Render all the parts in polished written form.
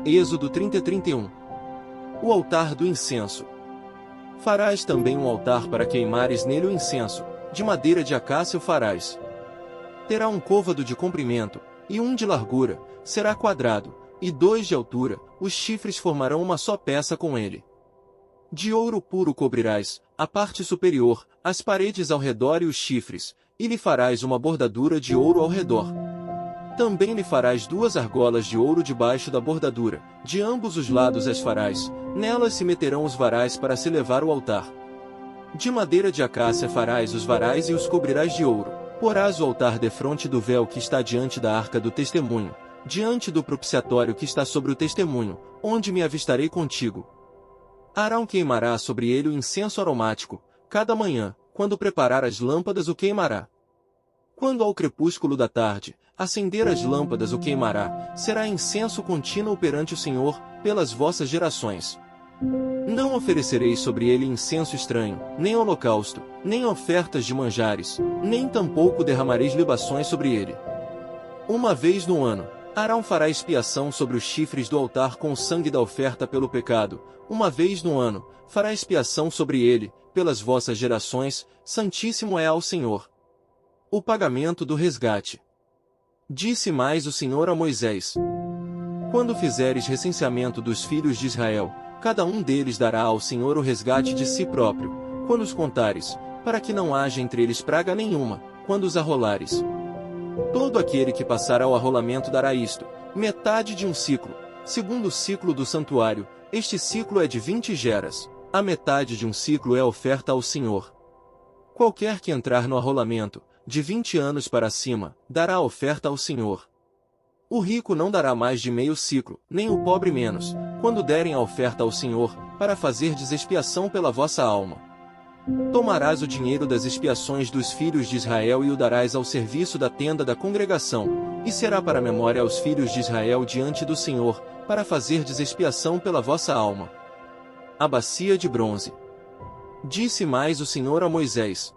Êxodo 30:31. O altar do incenso. Farás também um altar para queimares nele o incenso, de madeira de acácia o farás. Terá um côvado de comprimento, e um de largura, será quadrado, e 2 de altura, os chifres formarão uma só peça com ele. De ouro puro cobrirás a parte superior, as paredes ao redor e os chifres, e lhe farás uma bordadura de ouro ao redor. Também lhe farás 2 argolas de ouro debaixo da bordadura, de ambos os lados as farás, nelas se meterão os varais para se levar o altar. De madeira de acácia farás os varais e os cobrirás de ouro. Porás o altar defronte do véu que está diante da arca do testemunho, diante do propiciatório que está sobre o testemunho, onde me avistarei contigo. Arão queimará sobre ele o incenso aromático, cada manhã, quando preparar as lâmpadas o queimará. Quando ao crepúsculo da tarde, acender as lâmpadas o queimará, será incenso contínuo perante o Senhor, pelas vossas gerações. Não oferecereis sobre ele incenso estranho, nem holocausto, nem ofertas de manjares, nem tampouco derramareis libações sobre ele. Uma vez no ano, Arão fará expiação sobre os chifres do altar com o sangue da oferta pelo pecado. Uma vez no ano, fará expiação sobre ele, pelas vossas gerações, santíssimo é ao Senhor. O pagamento do resgate. Disse mais o Senhor a Moisés: quando fizeres recenseamento dos filhos de Israel, cada um deles dará ao Senhor o resgate de si próprio, quando os contares, para que não haja entre eles praga nenhuma, quando os arrolares. Todo aquele que passar ao arrolamento dará isto, metade de um ciclo, segundo o ciclo do santuário, este ciclo é de 20 geras, a metade de um ciclo é oferta ao Senhor. Qualquer que entrar no arrolamento, de 20 anos para cima, dará a oferta ao Senhor. O rico não dará mais de meio ciclo, nem o pobre menos, quando derem a oferta ao Senhor, para fazerdes expiação pela vossa alma. Tomarás o dinheiro das expiações dos filhos de Israel e o darás ao serviço da tenda da congregação, e será para memória aos filhos de Israel diante do Senhor, para fazerdes expiação pela vossa alma. A bacia de bronze. Disse mais o Senhor a Moisés: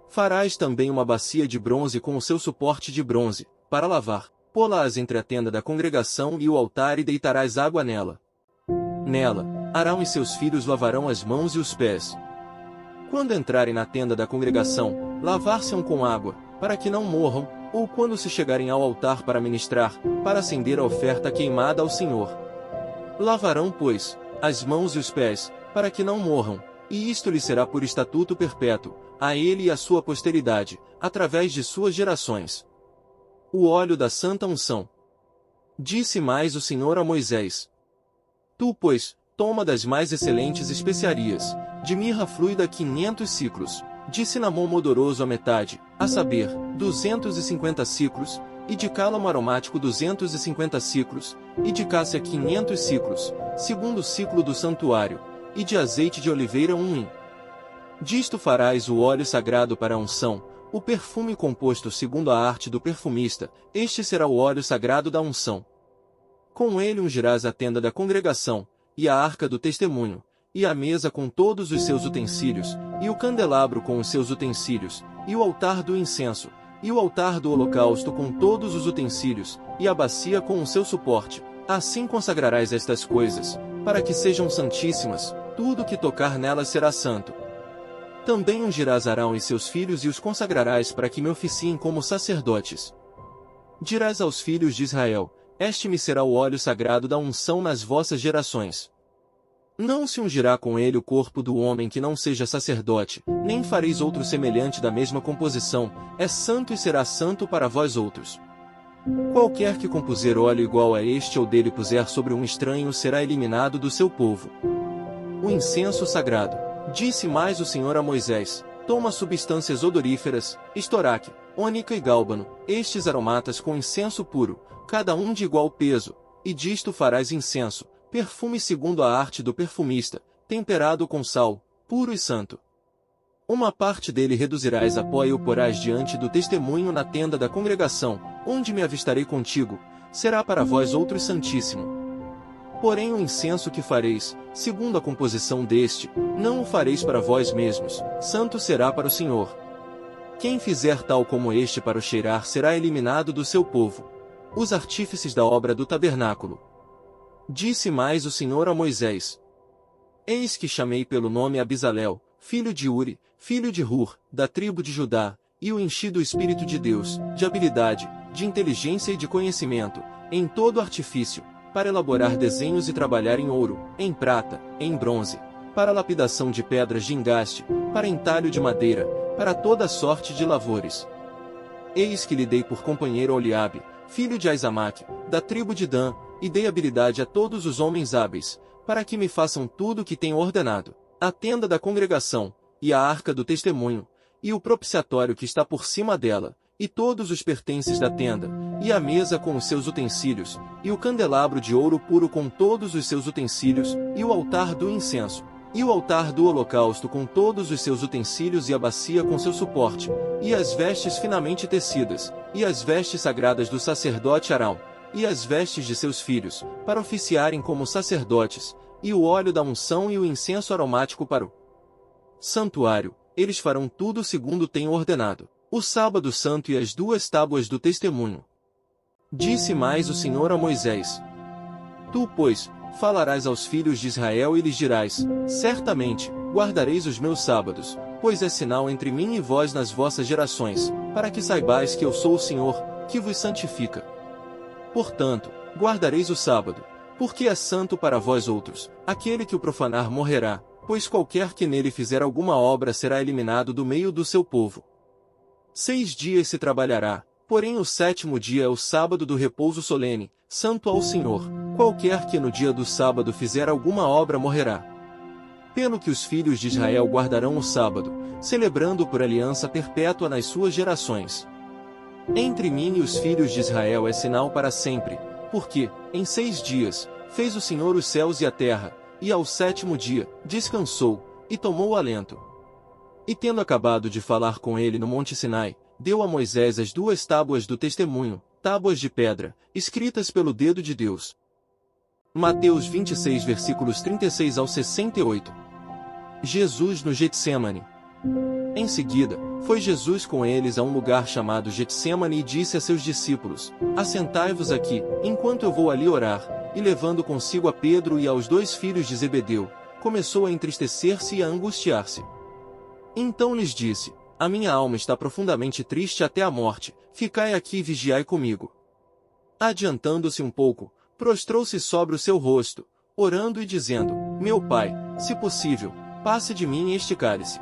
farás também uma bacia de bronze com o seu suporte de bronze, para lavar. Pô-las entre a tenda da congregação e o altar e deitarás água nela. Nela, Arão e seus filhos lavarão as mãos e os pés. Quando entrarem na tenda da congregação, lavar-se-ão com água, para que não morram, ou quando se chegarem ao altar para ministrar, para acender a oferta queimada ao Senhor. Lavarão, pois, as mãos e os pés, para que não morram, e isto lhe será por estatuto perpétuo, a ele e à sua posteridade, através de suas gerações. O óleo da santa unção. Disse mais o Senhor a Moisés: tu, pois, toma das mais excelentes especiarias, de mirra fluida 500 ciclos, de cinamon odoroso a metade, a saber, 250 ciclos, e de cálamo aromático 250 ciclos, e de cássia 500 ciclos, segundo o ciclo do santuário, e de azeite de oliveira 1 hin. Disto farás o óleo sagrado para a unção, o perfume composto segundo a arte do perfumista, este será o óleo sagrado da unção. Com ele ungirás a tenda da congregação, e a arca do testemunho, e a mesa com todos os seus utensílios, e o candelabro com os seus utensílios, e o altar do incenso, e o altar do holocausto com todos os utensílios, e a bacia com o seu suporte. Assim consagrarás estas coisas, para que sejam santíssimas, tudo que tocar nelas será santo. Também ungirás Arão e seus filhos e os consagrarás para que me oficiem como sacerdotes. Dirás aos filhos de Israel: este me será o óleo sagrado da unção nas vossas gerações. Não se ungirá com ele o corpo do homem que não seja sacerdote, nem fareis outro semelhante da mesma composição, é santo e será santo para vós outros. Qualquer que compuser óleo igual a este ou dele puser sobre um estranho será eliminado do seu povo. O incenso sagrado. Disse mais o Senhor a Moisés: toma substâncias odoríferas, estoraque, ônica e gálbano, estes aromatas com incenso puro, cada um de igual peso, e disto farás incenso, perfume segundo a arte do perfumista, temperado com sal, puro e santo. Uma parte dele reduzirás a pó e o porás diante do testemunho na tenda da congregação, onde me avistarei contigo, será para vós outro santíssimo. Porém o incenso que fareis, segundo a composição deste, não o fareis para vós mesmos, santo será para o Senhor. Quem fizer tal como este para o cheirar será eliminado do seu povo. Os artífices da obra do tabernáculo. Disse mais o Senhor a Moisés: Eis que chamei pelo nome Abizalel, filho de Uri, filho de Hur, da tribo de Judá, e o enchi do Espírito de Deus, de habilidade, de inteligência e de conhecimento, em todo artifício, para elaborar desenhos e trabalhar em ouro, em prata, em bronze, para lapidação de pedras de engaste, para entalho de madeira, para toda sorte de lavores. Eis que lhe dei por companheiro Oliabe, filho de Aizamaque, da tribo de Dan, e dei habilidade a todos os homens hábeis, para que me façam tudo o que tenho ordenado, a tenda da congregação, e a arca do testemunho, e o propiciatório que está por cima dela, e todos os pertences da tenda, e a mesa com os seus utensílios, e o candelabro de ouro puro com todos os seus utensílios, e o altar do incenso, e o altar do holocausto com todos os seus utensílios e a bacia com seu suporte, e as vestes finamente tecidas, e as vestes sagradas do sacerdote Arão, e as vestes de seus filhos, para oficiarem como sacerdotes, e o óleo da unção e o incenso aromático para o santuário. Eles farão tudo segundo tenho ordenado, o sábado santo e as 2 tábuas do testemunho. Disse mais o Senhor a Moisés: Tu, pois, falarás aos filhos de Israel e lhes dirás: Certamente, guardareis os meus sábados, pois é sinal entre mim e vós nas vossas gerações, para que saibais que eu sou o Senhor, que vos santifica. Portanto, guardareis o sábado, porque é santo para vós outros. Aquele que o profanar morrerá, pois qualquer que nele fizer alguma obra será eliminado do meio do seu povo. 6 dias se trabalhará, porém o 7º dia é o sábado do repouso solene, santo ao Senhor. Qualquer que no dia do sábado fizer alguma obra morrerá. Pelo que os filhos de Israel guardarão o sábado, celebrando por aliança perpétua nas suas gerações. Entre mim e os filhos de Israel é sinal para sempre, porque, em 6 dias, fez o Senhor os céus e a terra, e ao 7º dia, descansou, e tomou alento. E tendo acabado de falar com ele no monte Sinai, deu a Moisés as 2 tábuas do testemunho, tábuas de pedra, escritas pelo dedo de Deus. Mateus 26 versículos 36 ao 68. Jesus no Getsêmani. Em seguida, foi Jesus com eles a um lugar chamado Getsêmani e disse a seus discípulos: Assentai-vos aqui, enquanto eu vou ali orar. E levando consigo a Pedro e aos 2 filhos de Zebedeu, começou a entristecer-se e a angustiar-se. Então lhes disse: A minha alma está profundamente triste até a morte, ficai aqui e vigiai comigo. Adiantando-se um pouco, prostrou-se sobre o seu rosto, orando e dizendo: Meu Pai, se possível, passe de mim este cálice.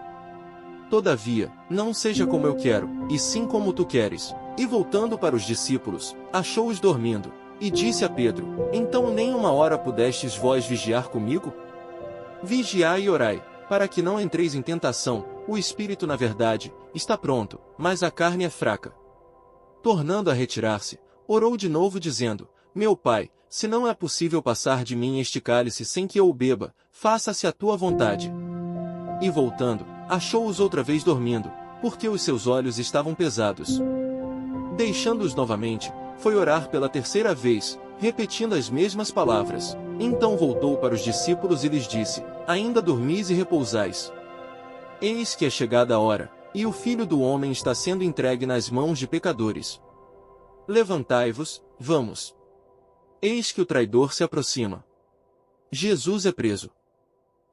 Todavia, não seja como eu quero, e sim como tu queres. E voltando para os discípulos, achou-os dormindo, e disse a Pedro: Então nem uma hora pudestes vós vigiar comigo? Vigiai e orai, para que não entreis em tentação. O espírito na verdade, está pronto, mas a carne é fraca. Tornando a retirar-se, orou de novo dizendo: Meu Pai, se não é possível passar de mim este cálice sem que eu o beba, faça-se a tua vontade. E voltando, achou-os outra vez dormindo, porque os seus olhos estavam pesados. Deixando-os novamente, foi orar pela 3ª vez, repetindo as mesmas palavras. Então voltou para os discípulos e lhes disse: Ainda dormis e repousais? Eis que é chegada a hora, e o Filho do Homem está sendo entregue nas mãos de pecadores. Levantai-vos, vamos. Eis que o traidor se aproxima. Jesus é preso.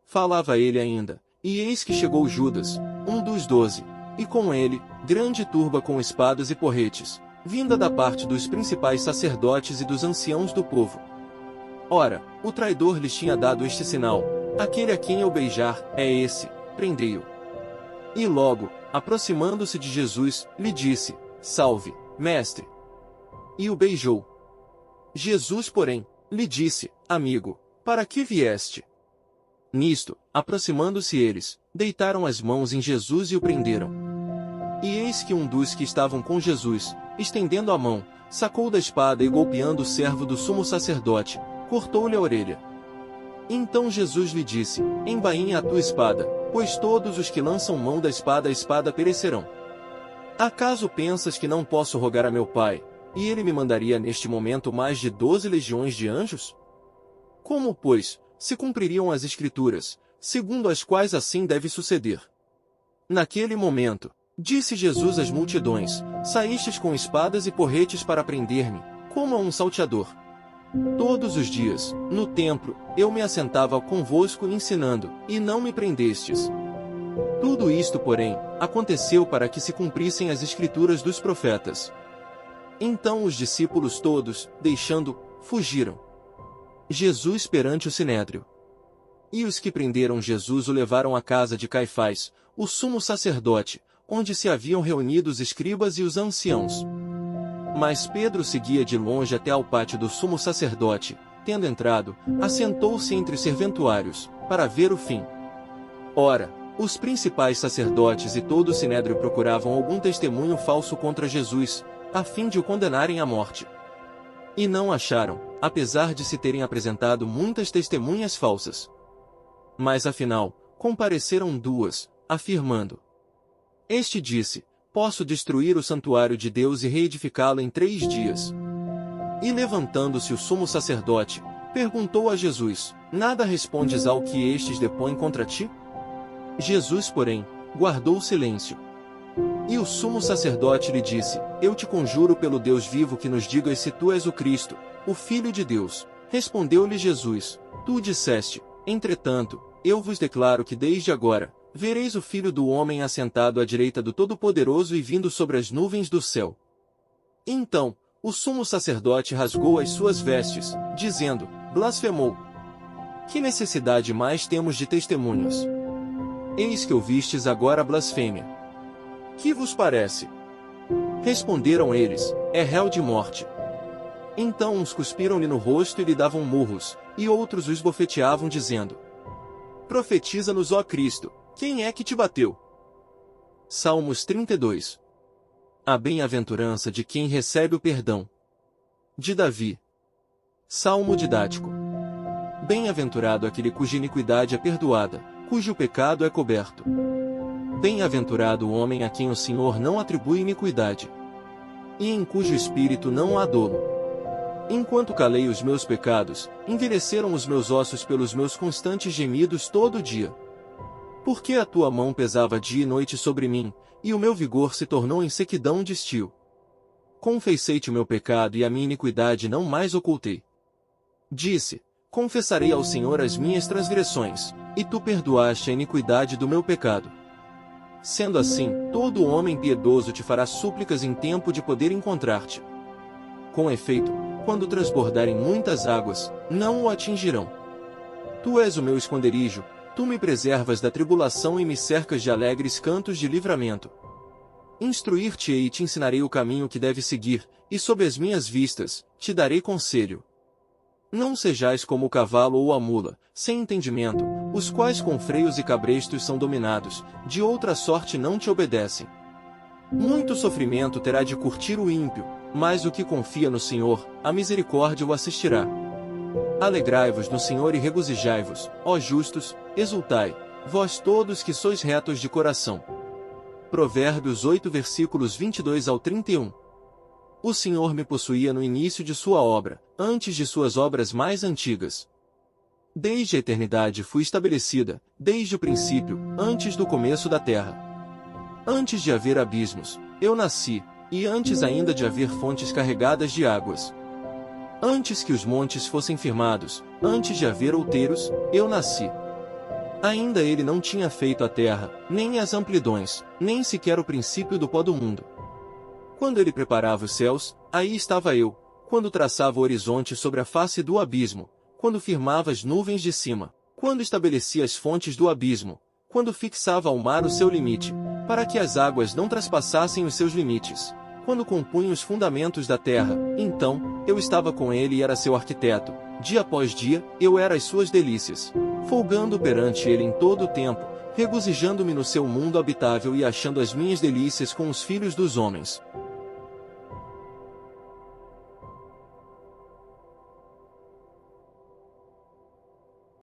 Falava ele ainda, e eis que chegou Judas, um dos 12, e com ele, grande turba com espadas e porretes, vinda da parte dos principais sacerdotes e dos anciãos do povo. Ora, o traidor lhes tinha dado este sinal: aquele a quem eu beijar, é esse, prendei-o. E logo, aproximando-se de Jesus, lhe disse: Salve, mestre. E o beijou. Jesus, porém, lhe disse: Amigo, para que vieste? Nisto, aproximando-se eles, deitaram as mãos em Jesus e o prenderam. E eis que um dos que estavam com Jesus, estendendo a mão, sacou da espada e golpeando o servo do sumo sacerdote, cortou-lhe a orelha. Então Jesus lhe disse: Embainha a tua espada, pois todos os que lançam mão da espada a espada perecerão. Acaso pensas que não posso rogar a meu Pai, e ele me mandaria neste momento mais de 12 legiões de anjos? Como, pois, se cumpririam as Escrituras, segundo as quais assim deve suceder? Naquele momento, disse Jesus às multidões: Saístes com espadas e porretes para prender-me, como a um salteador. Todos os dias, no templo, eu me assentava convosco ensinando, e não me prendestes. Tudo isto, porém, aconteceu para que se cumprissem as escrituras dos profetas. Então os discípulos todos, deixando, fugiram. Jesus perante o Sinédrio. E os que prenderam Jesus o levaram à casa de Caifás, o sumo sacerdote, onde se haviam reunido os escribas e os anciãos. Mas Pedro seguia de longe até ao pátio do sumo sacerdote, tendo entrado, assentou-se entre os serventuários, para ver o fim. Ora, os principais sacerdotes e todo o Sinédrio procuravam algum testemunho falso contra Jesus, a fim de o condenarem à morte. E não acharam, apesar de se terem apresentado muitas testemunhas falsas. Mas afinal, compareceram duas, afirmando: Este disse: Posso destruir o santuário de Deus e reedificá-lo em 3 dias. E levantando-se o sumo sacerdote, perguntou a Jesus: Nada respondes ao que estes depõem contra ti? Jesus, porém, guardou silêncio. E o sumo sacerdote lhe disse: Eu te conjuro pelo Deus vivo que nos digas se tu és o Cristo, o Filho de Deus. Respondeu-lhe Jesus: Tu disseste. Entretanto, eu vos declaro que desde agora, vereis o Filho do Homem assentado à direita do Todo-Poderoso e vindo sobre as nuvens do céu. Então, o sumo sacerdote rasgou as suas vestes, dizendo: Blasfemou. Que necessidade mais temos de testemunhas? Eis que ouvistes agora a blasfêmia. Que vos parece? Responderam eles: É réu de morte. Então uns cuspiram-lhe no rosto e lhe davam murros, e outros o esbofeteavam dizendo: Profetiza-nos, ó Cristo, quem é que te bateu? Salmos 32. A bem-aventurança de quem recebe o perdão. De Davi. Salmo didático. Bem-aventurado aquele cuja iniquidade é perdoada, cujo pecado é coberto. Bem-aventurado o homem a quem o Senhor não atribui iniquidade, e em cujo espírito não há dolo. Enquanto calei os meus pecados, envelheceram os meus ossos pelos meus constantes gemidos todo dia. Porque a tua mão pesava dia e noite sobre mim, e o meu vigor se tornou em sequidão de estio. Confessei-te o meu pecado e a minha iniquidade não mais ocultei. Disse: Confessarei ao Senhor as minhas transgressões, e tu perdoaste a iniquidade do meu pecado. Sendo assim, todo homem piedoso te fará súplicas em tempo de poder encontrar-te. Com efeito, quando transbordarem muitas águas, não o atingirão. Tu és o meu esconderijo, tu me preservas da tribulação e me cercas de alegres cantos de livramento. Instruir-te-ei e te ensinarei o caminho que deves seguir, e sob as minhas vistas, te darei conselho. Não sejais como o cavalo ou a mula, sem entendimento, os quais com freios e cabrestos são dominados, de outra sorte não te obedecem. Muito sofrimento terá de curtir o ímpio, mas o que confia no Senhor, a misericórdia o assistirá. Alegrai-vos no Senhor e regozijai-vos, ó justos, exultai, vós todos que sois retos de coração. Provérbios 8 versículos 22 ao 31. O Senhor me possuía no início de sua obra, antes de suas obras mais antigas. Desde a eternidade fui estabelecida, desde o princípio, antes do começo da terra. Antes de haver abismos, eu nasci, e antes ainda de haver fontes carregadas de águas. Antes que os montes fossem firmados, antes de haver outeiros, eu nasci. Ainda ele não tinha feito a terra, nem as amplidões, nem sequer o princípio do pó do mundo. Quando ele preparava os céus, aí estava eu, quando traçava o horizonte sobre a face do abismo, quando firmava as nuvens de cima, quando estabelecia as fontes do abismo, quando fixava ao mar o seu limite, para que as águas não traspassassem os seus limites, quando compunha os fundamentos da terra, então, eu estava com ele e era seu arquiteto, dia após dia, eu era as suas delícias, folgando perante ele em todo o tempo, regozijando-me no seu mundo habitável e achando as minhas delícias com os filhos dos homens.